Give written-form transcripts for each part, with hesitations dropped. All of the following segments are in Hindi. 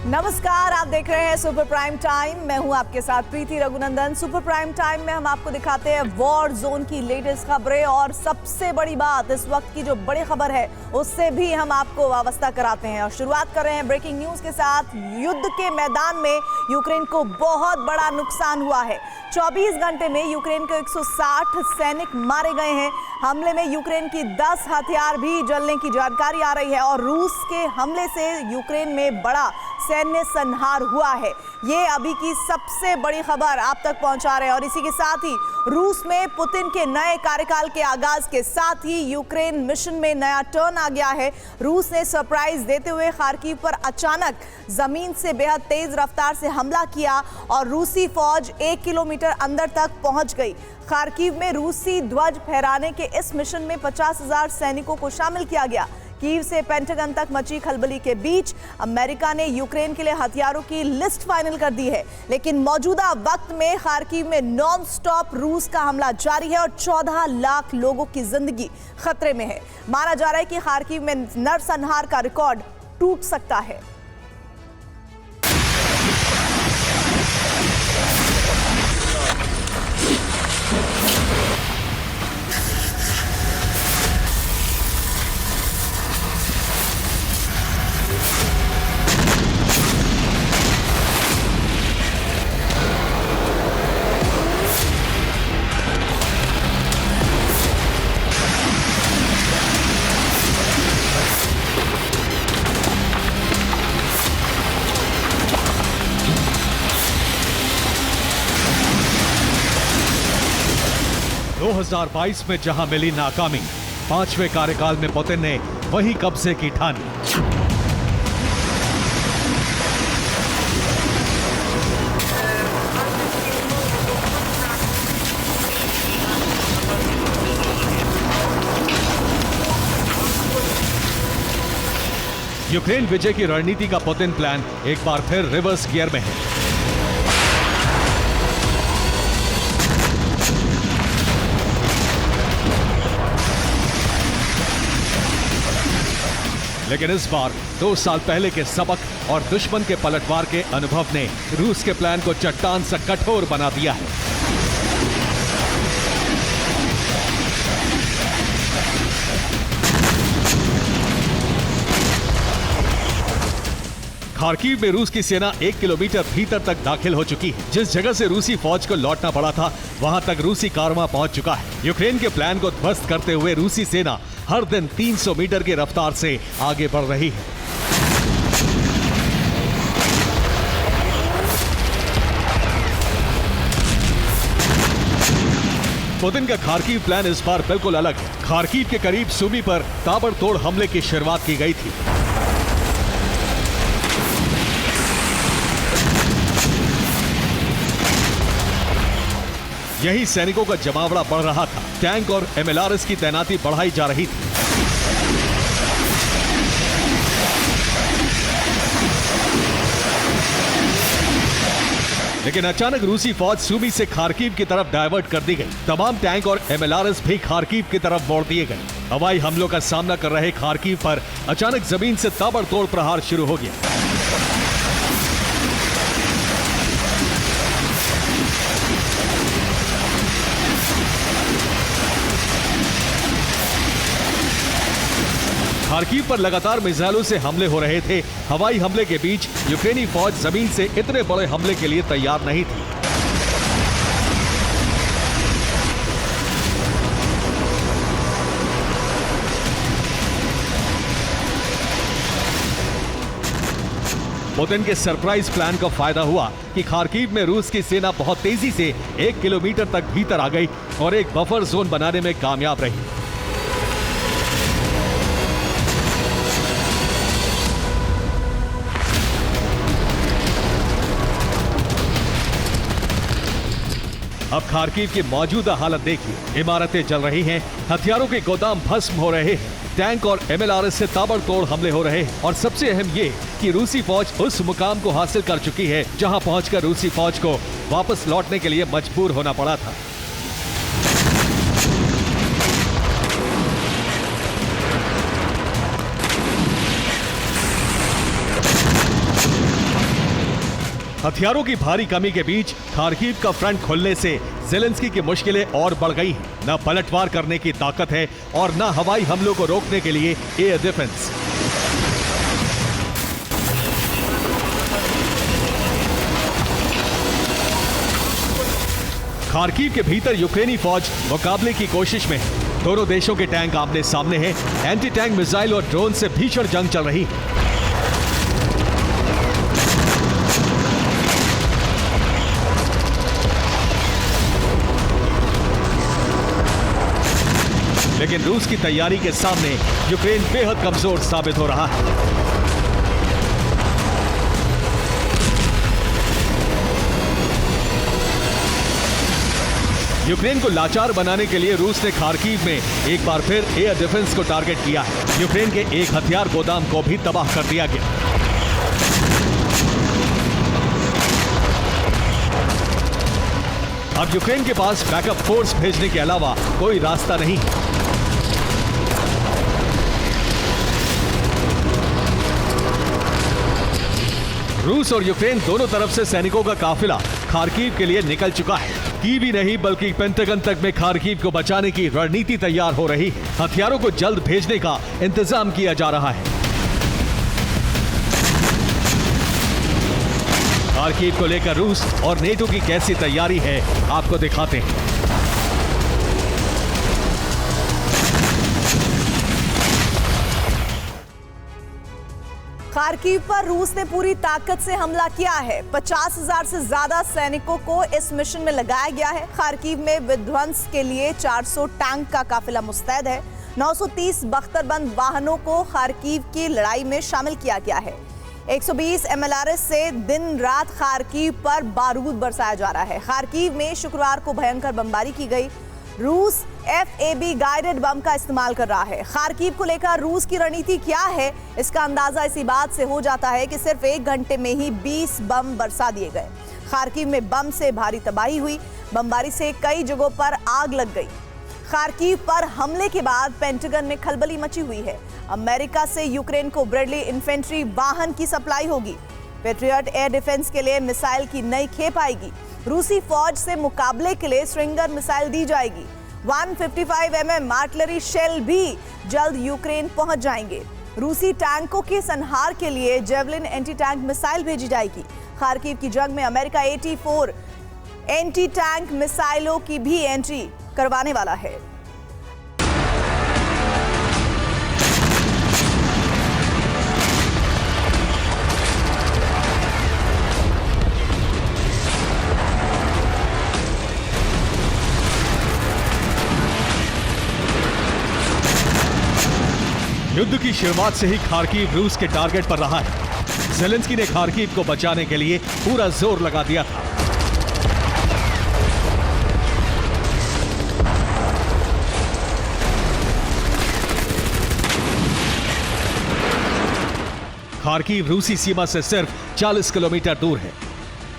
नमस्कार, आप देख रहे हैं सुपर प्राइम टाइम। मैं हूं आपके साथ प्रीति रघुनंदन। सुपर प्राइम टाइम में हम आपको दिखाते हैं वॉर जोन की लेटेस्ट खबरें और सबसे बड़ी बात, इस वक्त की जो बड़ी खबर है उससे भी हम आपको वाबस्ता कराते हैं। और शुरुआत कर रहे हैं ब्रेकिंग न्यूज के साथ। युद्ध के मैदान में यूक्रेन को बहुत बड़ा नुकसान हुआ है। 24 घंटे में यूक्रेन के 160 सैनिक मारे गए हैं। हमले में यूक्रेन की 10 हथियार भी जलने की जानकारी आ रही है और रूस के हमले से यूक्रेन में बड़ा सैन्य संहार हुआ है। ये अभी की सबसे बड़ी खबर आप तक पहुंचा रहे हैं। और इसी के साथ ही रूस में पुतिन के नए कार्यकाल के आगाज के साथ ही यूक्रेन मिशन में नया टर्न आ गया है। रूस ने सरप्राइज देते हुए खार्किव पर अचानक जमीन से बेहद तेज रफ्तार से हमला किया और रूसी फौज 1 किलोमीटर अंदर तक पहुंच गई। खार्किव में रूसी ध्वज फहराने के इस मिशन में 50,000 सैनिकों को शामिल किया गया। कीव से पेंटागन तक मची खलबली के बीच अमेरिका ने यूक्रेन के लिए हथियारों की लिस्ट फाइनल कर दी है। लेकिन मौजूदा वक्त में खार्किव में नॉन स्टॉप रूस का हमला जारी है और 14 लाख लोगों की जिंदगी खतरे में है। माना जा रहा है कि खार्किव में नरसंहार का रिकॉर्ड टूट सकता है। दो 2022 में जहां मिली नाकामी, 5वें कार्यकाल में पुतिन ने वही कब्जे की ठानी। यूक्रेन विजय की रणनीति का पुतिन प्लान एक बार फिर रिवर्स गियर में है। लेकिन इस बार 2 साल पहले के सबक और दुश्मन के पलटवार के अनुभव ने रूस के प्लान को चट्टान सा कठोर बना दिया है। खार्किव में रूस की सेना 1 किलोमीटर भीतर तक दाखिल हो चुकी है। जिस जगह से रूसी फौज को लौटना पड़ा था, वहां तक रूसी कारवां पहुंच चुका है। यूक्रेन के प्लान को ध्वस्त करते हुए रूसी सेना हर दिन 300 मीटर की रफ्तार से आगे बढ़ रही है। पुतिन का खार्किव प्लान इस बार बिल्कुल अलग है। खार्किव के करीब सूमी पर ताबड़तोड़ हमले की शुरुआत की गई थी। यही सैनिकों का जमावड़ा बढ़ रहा था। टैंक और MLRS की तैनाती बढ़ाई जा रही थी। लेकिन अचानक रूसी फौज सूमी से खार्किव की तरफ डायवर्ट कर दी गई। तमाम टैंक और MLRS भी खार्किव की तरफ मोड़ दिए गए। हवाई हमलों का सामना कर रहे खार्किव पर अचानक जमीन से ताबड़तोड़ प्रहार शुरू हो गया। खार्किव पर लगातार मिसाइलों से हमले हो रहे थे। हवाई हमले के बीच यूक्रेनी फौज जमीन से इतने बड़े हमले के लिए तैयार नहीं थी। पुतिन के सरप्राइज प्लान का फायदा हुआ कि खार्किव में रूस की सेना बहुत तेजी से 1 किलोमीटर तक भीतर आ गई और एक बफर जोन बनाने में कामयाब रही। अब खार्किव की मौजूदा हालत देखिए। इमारतें जल रही हैं, हथियारों के गोदाम भस्म हो रहे हैं, टैंक और MLRS से ताबड़तोड़ हमले हो रहे हैं और सबसे अहम ये कि रूसी फौज उस मुकाम को हासिल कर चुकी है जहां पहुंचकर रूसी फौज को वापस लौटने के लिए मजबूर होना पड़ा था। हथियारों की भारी कमी के बीच खार्किव का फ्रंट खुलने से ज़ेलेंस्की की मुश्किलें और बढ़ गई हैं। न पलटवार करने की ताकत है और न हवाई हमलों को रोकने के लिए एयर डिफेंस। खार्किव के भीतर यूक्रेनी फौज मुकाबले की कोशिश में है। दोनों देशों के टैंक आमने सामने हैं। एंटी टैंक मिसाइल और ड्रोन से भीषण जंग चल रही है। लेकिन रूस की तैयारी के सामने यूक्रेन बेहद कमजोर साबित हो रहा है। यूक्रेन को लाचार बनाने के लिए रूस ने खार्किव में एक बार फिर एयर डिफेंस को टारगेट किया है। यूक्रेन के एक हथियार गोदाम को भी तबाह कर दिया गया। अब यूक्रेन के पास बैकअप फोर्स भेजने के अलावा कोई रास्ता नहीं है। रूस और यूक्रेन दोनों तरफ से सैनिकों का काफिला खार्किव के लिए निकल चुका है। कीव ही नहीं बल्कि पेंटागन तक में खार्किव को बचाने की रणनीति तैयार हो रही है। हथियारों को जल्द भेजने का इंतजाम किया जा रहा है। खार्किव को लेकर रूस और नेटो की कैसी तैयारी है आपको दिखाते हैं। खार्किव पर रूस ने पूरी ताकत से हमला किया है। 50,000 से ज्यादा सैनिकों को इस मिशन में लगाया गया है। खार्किव में विध्वंस के लिए 400 टैंक का काफिला मुस्तैद है। 930 बख्तरबंद वाहनों को खार्किव की लड़ाई में शामिल किया गया है। 120 MLRS से दिन रात खार्किव पर बारूद बरसाया जा रहा है। खार्किव में शुक्रवार को भयंकर बमबारी की गई। रूस FAB गाइडेड बम का इस्तेमाल कर रहा है। खार्किव को लेकर रूस की रणनीति क्या है, इसका अंदाजा इसी बात से हो जाता है कि सिर्फ 1 घंटे में ही 20 बम बरसा दिए गए। खार्किव में बम से भारी तबाही हुई। बमबारी से कई जगहों पर आग लग गई। खार्किव पर हमले के बाद पेंटागन में खलबली मची हुई है। अमेरिका से यूक्रेन को ब्रेडली इन्फेंट्री वाहन की सप्लाई होगी। पेट्रियट एयर डिफेंस के लिए मिसाइल की नई खेप आएगी। रूसी फौज से मुकाबले के लिए स्ट्रिंगर मिसाइल दी जाएगी। 155 mm आर्टिलरी शेल भी जल्द यूक्रेन पहुंच जाएंगे। रूसी टैंकों के संहार के लिए जेवलिन एंटी टैंक मिसाइल भेजी जाएगी। खार्किव की जंग में अमेरिका 84 एंटी टैंक मिसाइलों की भी एंट्री करवाने वाला है। युद्ध की शुरुआत से ही खार्किव रूस के टारगेट पर रहा है। ज़ेलेंस्की ने खार्किव को बचाने के लिए पूरा जोर लगा दिया था। खार्किव रूसी सीमा से सिर्फ 40 किलोमीटर दूर है।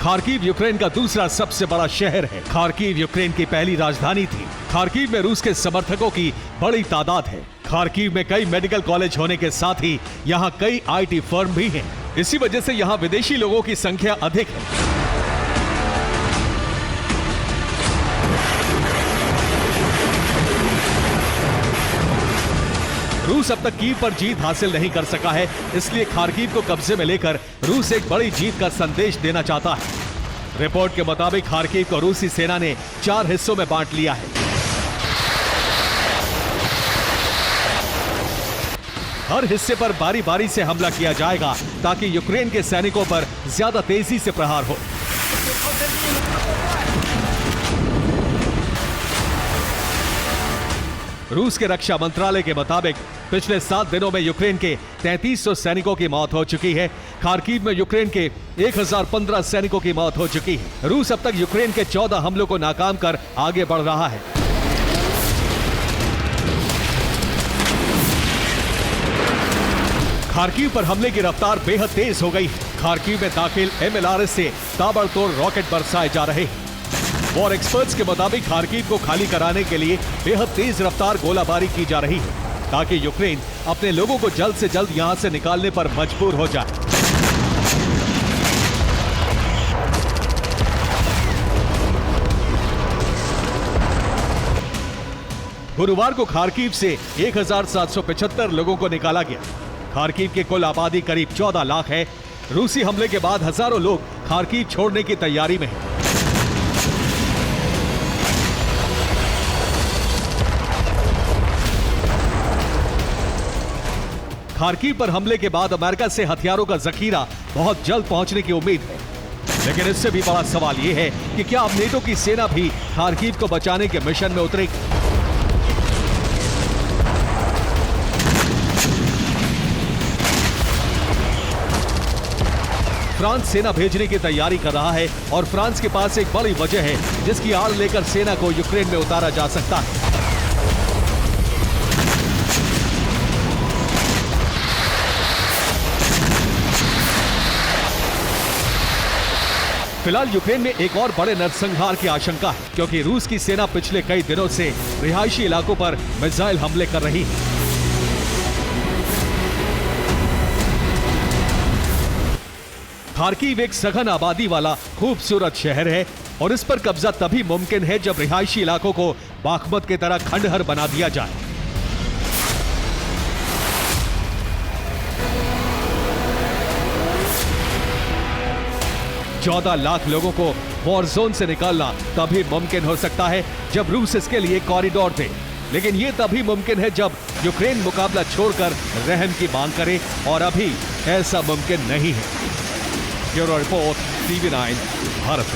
खार्किव यूक्रेन का दूसरा सबसे बड़ा शहर है। खार्किव यूक्रेन की पहली राजधानी थी। खार्किव में रूस के समर्थकों की बड़ी तादाद है। खार्किव में कई मेडिकल कॉलेज होने के साथ ही यहाँ कई IT फर्म भी हैं। इसी वजह से यहाँ विदेशी लोगों की संख्या अधिक है। रूस अब तक कीव पर जीत हासिल नहीं कर सका है, इसलिए खार्किव को कब्जे में लेकर रूस एक बड़ी जीत का संदेश देना चाहता है। रिपोर्ट के मुताबिक खार्किव को रूसी सेना ने 4 हिस्सों में बांट लिया है। हर हिस्से पर बारी बारी से हमला किया जाएगा ताकि यूक्रेन के सैनिकों पर ज्यादा तेजी से प्रहार हो। रूस के रक्षा मंत्रालय के मुताबिक पिछले 7 दिनों में यूक्रेन के 3300 सैनिकों की मौत हो चुकी है। खार्किव में यूक्रेन के 1015 सैनिकों की मौत हो चुकी है। रूस अब तक यूक्रेन के 14 हमलों को नाकाम कर आगे बढ़ रहा है। खार्किव पर हमले की रफ्तार बेहद तेज हो गई है। खार्किव में दाखिल MLRS से ताबड़तोड़ रॉकेट बरसाए जा रहे हैं। वॉर एक्सपर्ट्स के मुताबिक खार्किव को खाली कराने के लिए बेहद तेज रफ्तार गोलाबारी की जा रही है ताकि यूक्रेन अपने लोगों को जल्द से जल्द यहां से निकालने पर मजबूर हो जाए। गुरुवार को खार्किव से 1775 लोगों को निकाला गया। खार्किव की कुल आबादी करीब 14 लाख है। रूसी हमले के बाद हजारों लोग खार्किव छोड़ने की तैयारी में हैं। खार्किव पर हमले के बाद अमेरिका से हथियारों का जखीरा बहुत जल्द पहुंचने की उम्मीद है। लेकिन इससे भी बड़ा सवाल यह है कि क्या अब नेटो की सेना भी खार्किव को बचाने के मिशन में उतरेगी? फ्रांस सेना भेजने की तैयारी कर रहा है और फ्रांस के पास एक बड़ी वजह है जिसकी आड़ लेकर सेना को यूक्रेन में उतारा जा सकता है। फिलहाल यूक्रेन में एक और बड़े नरसंहार की आशंका है, क्योंकि रूस की सेना पिछले कई दिनों से रिहायशी इलाकों पर मिसाइल हमले कर रही है। खार्किव एक सघन आबादी वाला खूबसूरत शहर है और इस पर कब्जा तभी मुमकिन है जब रिहायशी इलाकों को बाखमत की तरह खंडहर बना दिया जाए। चौदह लाख लोगों को वॉर जोन से निकालना तभी मुमकिन हो सकता है जब रूस इसके लिए कॉरिडोर दे, लेकिन यह तभी मुमकिन है जब यूक्रेन मुकाबला छोड़कर रहम की मांग करे, और अभी ऐसा मुमकिन नहीं है। Bureau report, TV9 Bharat.